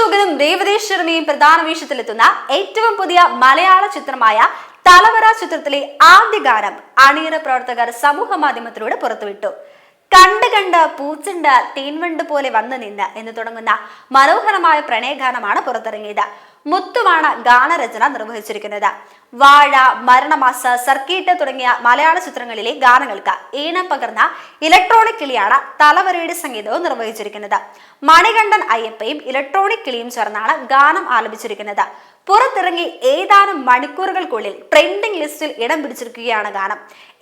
അശോകനും ദേവതേഷ് ശർമ്മയും പ്രധാന വേഷത്തിലെത്തുന്ന ഏറ്റവും പുതിയ മലയാള ചിത്രമായ തലവര ചിത്രത്തിലെ ആദ്യ ഗാനം അണിയറ പ്രവർത്തകർ സമൂഹ മാധ്യമത്തിലൂടെ പുറത്തുവിട്ടു. കണ്ട് കണ്ട് പൂച്ചണ്ട് തേൻവണ്ട് പോലെ വന്നു നിന്ന് എന്ന് തുടങ്ങുന്ന മനോഹരമായ പ്രണയഗാനമാണ് പുറത്തിറങ്ങിയത്. മുത്തുവാണ് ഗാനരചന നിർവഹിച്ചിരിക്കുന്നത്. വാഴ, മരണമാസ, സർക്കീട്ട് തുടങ്ങിയ മലയാള ചിത്രങ്ങളിലെ ഗാനങ്ങൾക്ക് ഈണം പകർന്ന ഇലക്ട്രോണിക് കിളിയാണ് തലവരയുടെ സംഗീതവും നിർവഹിച്ചിരിക്കുന്നത്. മണികണ്ഠൻ അയ്യപ്പയും ഇലക്ട്രോണിക് കിളിയും ചേർന്നാണ് ഗാനം ആലപിച്ചിരിക്കുന്നത്. പുറത്തിറങ്ങി ഏതാനും മണിക്കൂറുകൾക്കുള്ളിൽ ട്രെൻഡിംഗ് ലിസ്റ്റിൽ ഇടം പിടിച്ചിരിക്കുകയാണ് ഗാനം.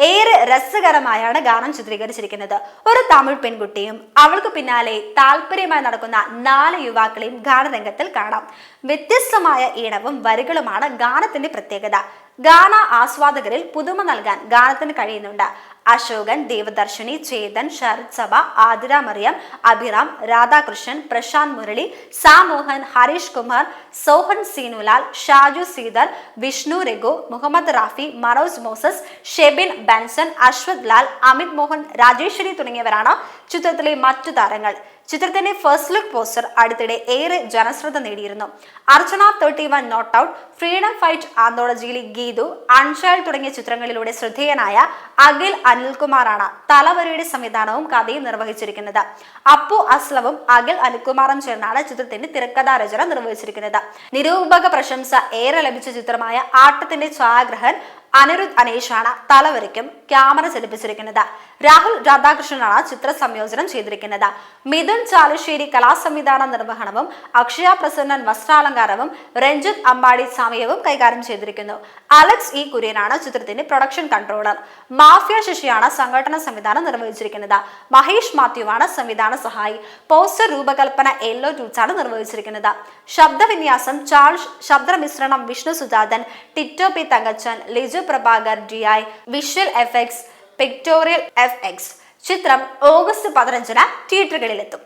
ഏറെ രസകരമായാണ് ഗാനം ചിത്രീകരിച്ചിരിക്കുന്നത്. ഒരു തമിഴ് പെൺകുട്ടിയും അവൾക്ക് പിന്നാലെ താല്പര്യമായി നടക്കുന്ന 4 യുവാക്കളെയും ഗാനരംഗത്തിൽ കാണാം. വ്യത്യസ്തമായ ഈണവും വരികളുമാണ് ഗാനത്തിന്റെ പ്രത്യേകത. ഗാന ആസ്വാദകരിൽ പുതുമ നൽകാൻ ഗാനത്തിന് കഴിയുന്നുണ്ട്. അശോകൻ, ദേവദർശിനി, ചേതൻ, ശരത് സഭ, ആതിര മറിയം, അഭിറാം, രാധാകൃഷ്ണൻ, പ്രശാന്ത് മുരളി, സാമോഹൻ, ഹരീഷ് കുമാർ, സോഹൻ സീനുലാൽ, ഷാജു സീതർ, വിഷ്ണു രഘു, മുഹമ്മദ് റാഫി, മനോജ് മോസസ്, ഷെബിൻ ബെൻസൺ, അശ്വത് ലാൽ, അമിത് മോഹൻ, രാജേശ്വരി തുടങ്ങിയവരാണ് ചിത്രത്തിലെ മറ്റു താരങ്ങൾ. ചിത്രത്തിന്റെ ഫസ്റ്റ് ലുക്ക് പോസ്റ്റർ അടുത്തിടെ ഏറെ ജനശ്രദ്ധ നേടിയിരുന്നു. Archana 31 not out, freedom fight ആന്തോളജിയിലെ ഗീതു, അൺചൈൽഡ് തുടങ്ങിയ ചിത്രങ്ങളിലൂടെ ശ്രദ്ധേയനായ അഖിൽ അനിൽകുമാറാണ് തലവരയുടെ സംവിധാനവും കഥയും നിർവഹിച്ചിരിക്കുന്നത്. അപ്പു അസ്ലവും അഖിൽ അനിൽകുമാറും ചേർന്നാണ് ചിത്രത്തിന്റെ തിരക്കഥാരചന നിർവഹിച്ചിരിക്കുന്നത്. നിരൂപക പ്രശംസ ഏറെ ലഭിച്ച ചിത്രമായ ആട്ടത്തിന്റെ ഛായാഗ്രഹൻ അനിരുദ്ധ് അനേഷാണ് തലവരയ്ക്കും ക്യാമറ ചലിപ്പിച്ചിരിക്കുന്നത്. രാഹുൽ രാധാകൃഷ്ണനാണ് ചിത്ര സംയോജനം ചെയ്തിരിക്കുന്നത്. മിഥുൻ ചാലുശ്ശേരി കലാസംവിധാന നിർവഹണവും അക്ഷയ പ്രസന്നൻ വസ്ത്രാലങ്കാരവും രഞ്ജിത്ത് അമ്പാടി സമയവും കൈകാര്യം ചെയ്തിരിക്കുന്നു. അലക്സ് ഇ കുര്യനാണ് ചിത്രത്തിന്റെ പ്രൊഡക്ഷൻ കൺട്രോളർ. മാഫിയ ശശിയാണ് സംഘടന സംവിധാനം നിർവഹിച്ചിരിക്കുന്നത്. മഹേഷ് മാത്യുവാണ് സംവിധാന സഹായി. പോസ്റ്റർ രൂപകൽപ്പന എല്ലോ ടൂട്ട്സാണ് നിർവഹിച്ചിരിക്കുന്നത്. ശബ്ദവിന്യാസം ചാൾസ്, ശബ്ദമിശ്രണം Vishnu Sujathan, Tito P Thankachan, Liju Prabhakar DI, visual effects pictorial FX. ചിത്രം ഓഗസ്റ്റ് 15 തിയേറ്ററുകളിലെത്തും.